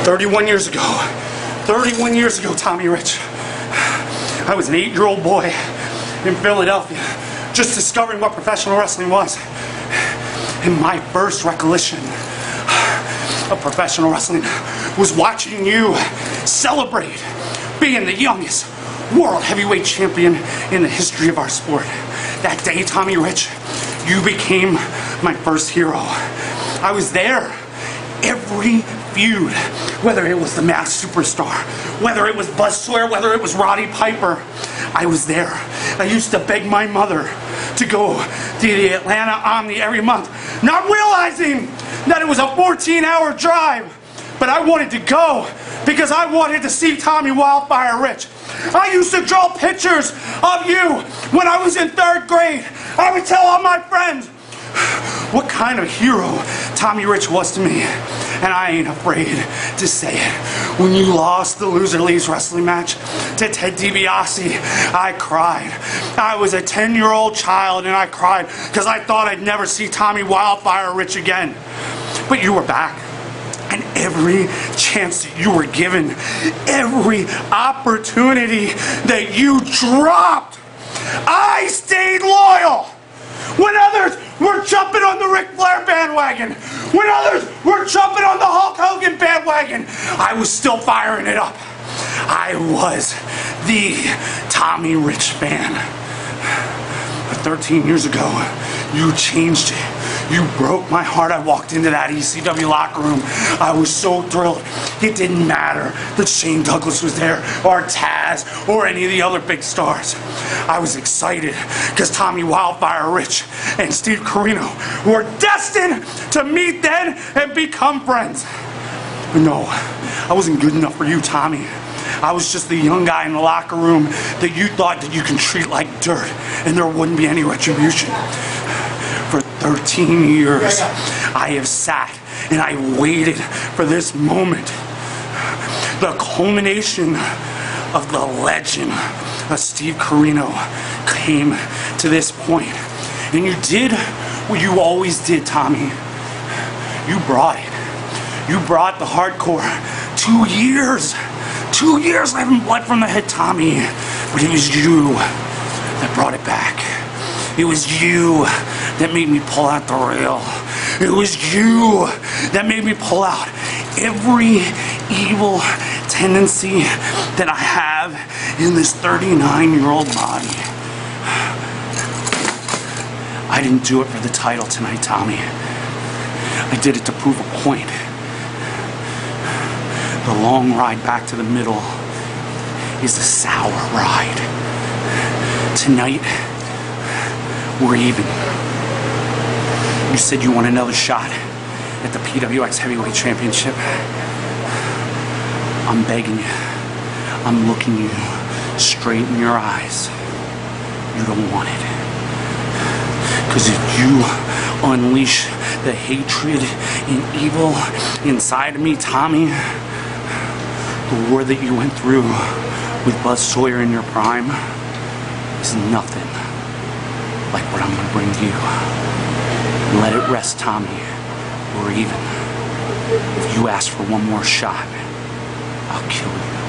31 years ago, 31 years ago, Tommy Rich, I was an 8-year-old boy in Philadelphia, just discovering what professional wrestling was. And my first recollection of professional wrestling was watching you celebrate being the youngest world heavyweight champion in the history of our sport. That day, Tommy Rich, you became my first hero. I was there every feud, whether it was the Masked Superstar, whether it was Buzz Sawyer, whether it was Roddy Piper. I was there. I used to beg my mother to go to the Atlanta Omni every month, not realizing that it was a 14-hour drive, but I wanted to go because I wanted to see Tommy Wildfire Rich. I used to draw pictures of you when I was in 3rd grade. I would tell all my friends what kind of hero Tommy Rich was to me. And I ain't afraid to say it. When you lost the Loser Leaves wrestling match to Ted DiBiase, I cried. I was a 10-year-old child and I cried because I thought I'd never see Tommy Wildfire Rich again. But you were back. And every chance that you were given, every opportunity that you dropped, I stayed loyal. When others were jumping on the Ric Flair bandwagon, when others were jumping on the Hulk Hogan bandwagon, I was still firing it up. I was the Tommy Rich fan. But 13 years ago, you changed it. You broke my heart. I walked into that ECW locker room. I was so thrilled. It didn't matter that Shane Douglas was there, or Taz, or any of the other big stars. I was excited because Tommy Wildfire Rich and Steve Corino were destined to meet then and become friends. But no, I wasn't good enough for you, Tommy. I was just the young guy in the locker room that you thought that you can treat like dirt and there wouldn't be any retribution. For 13 years, I have sat and I waited for this moment. The culmination of the legend of Steve Corino came to this point. And you did what you always did, Tommy. You brought it. You brought the hardcore. 2 years. 2 years living blood from the head, Tommy. But it was you that brought it back. It was you that made me pull out the rail. It was you that made me pull out every evil tendency that I have in this 39-year-old body. I didn't do it for the title tonight, Tommy. I did it to prove a point. The long ride back to the middle is a sour ride. Tonight, we're even. You said you want another shot at the PWX Heavyweight Championship. I'm begging you. I'm looking you straight in your eyes. You don't want it. Because if you unleash the hatred and evil inside of me, Tommy, the war that you went through with Buzz Sawyer in your prime is nothing like what I'm gonna bring you. Let it rest, Tommy. We're even. If you ask for one more shot, I'll kill you.